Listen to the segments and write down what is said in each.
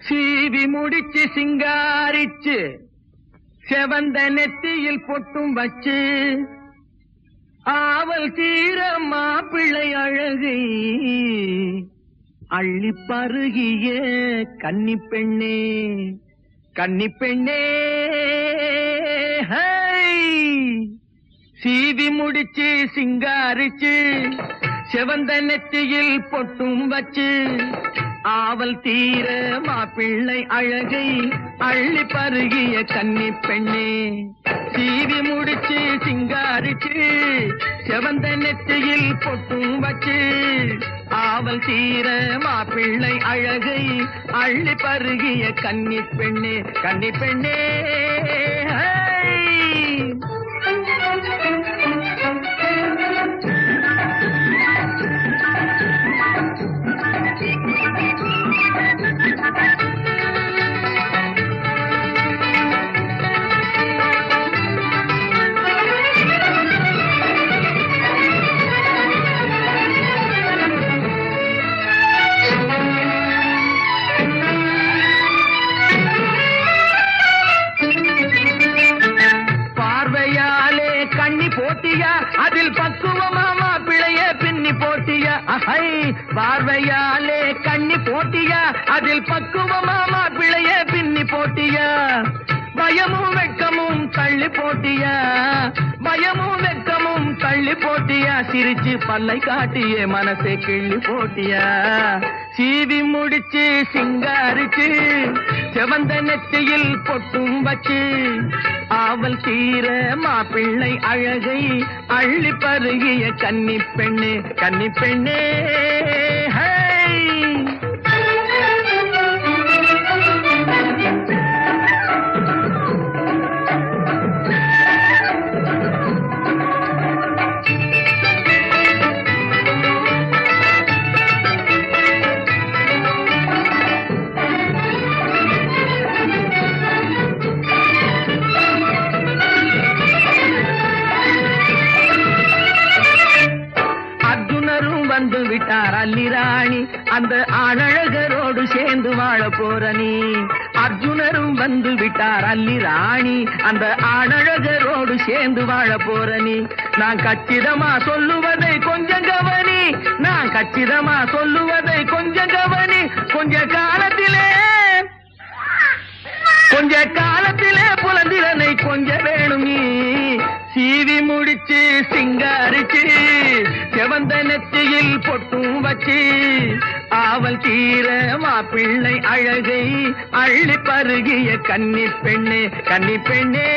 சீவி முடிச்சு சிங்காரிச்சு செவந்த நெத்தியில் பொட்டும் வச்சு ஆவல் தீர மாப்பிள்ளை அழகை அள்ளி பருகிய கன்னி பெண்ணே கன்னி பெண்ணே சீவி முடிச்சு சிங்காரிச்சு செவந்த நெத்தியில் பொட்டும் வச்சு ஆவல் தீர மாப்பிள்ளை அழகை அள்ளி பருகிய கன்னி பெண்ணே சீவி முடிச்சு சிங்காரிச்சு செவந்த நெத்தியில் பொட்டும் வச்சு ஆவல் தீர மாப்பிள்ளை அழகை அள்ளி பருகிய கன்னி பெண்ணே கன்னி பெண்ணே போட்டியா அதில் பக்குவமா மாப்பிளைய பின்னி போட்டியா அஹை பார்வையாலே கண்ணி போட்டியா அதில் பக்குவமா மாப்பிளைய பின்னி போட்டியா பயமும் வெட்கமும் தள்ளி போட்டியா பயமும் வெட்கமும் தள்ளி போட்டியா சிரிச்சு பல்லை காட்டிய மனசை கிள்ளி போட்டியா சீவி முடிச்சு சிங்காரிச்சு செவந்த நெத்தியில் பொட்டும் வச்சு ஆவல் தீர மாப்பிள்ளை அழகை அள்ளி பருகிய கன்னி பெண்ணே கன்னி பெண்ணே வந்து விட்டார் அல்லிராணி அந்த ஆணழகரோடு சேர்ந்து வாழ போற நீ அர்ஜுனரும் வந்து விட்டார் அல்லிராணி அந்த ஆணழகரோடு சேர்ந்து வாழ போற நீ நான் கச்சிதமா சொல்லுவதை கொஞ்சம் கவனி நான் கச்சிதமா சொல்லுவதை கொஞ்சம் கவனி கொஞ்ச காலத்திலே புலந்திரனை கொஞ்சம் வேணும் நீ சீவி முடிச்சு சிங்காரிச்சு செவந்த நெத்தியில் பொட்டும் வச்சு ஆவல் தீர மாப்பிள்ளை அழகை அள்ளி பருகிய கன்னி பெண்ணே கன்னி பெண்ணே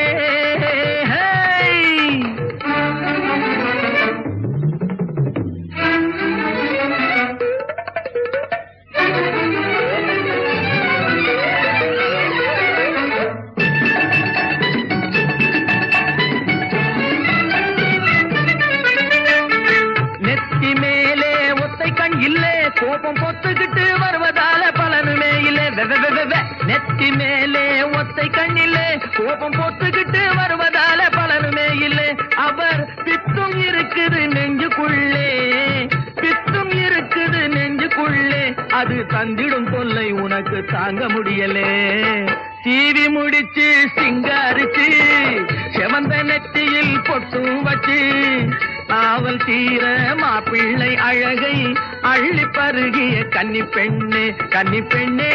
கோபம் பொத்துக்கிட்டு வருவதால பலனுமே இல்லை நெத்தி மேலே ஒத்தை கண்ணில்லே கோபம் பொத்துக்கிட்டு வருவதால பலனுமே இல்லை அவர் பித்தும் இருக்குது நெஞ்சுக்குள்ளே பித்தும் இருக்குது நெஞ்சுக்குள்ளே அது தந்திடும் தொல்லை உனக்கு தாங்க முடியலே சீவி முடிச்சு சிங்காரிச்சு செவந்த நெத்தியில் பொட்டும் வச்சு ஆவல் தீர மாப்பிள்ளை அழகை அள்ளி பருகிய கன்னி பெண்ணே கன்னி பெண்ணே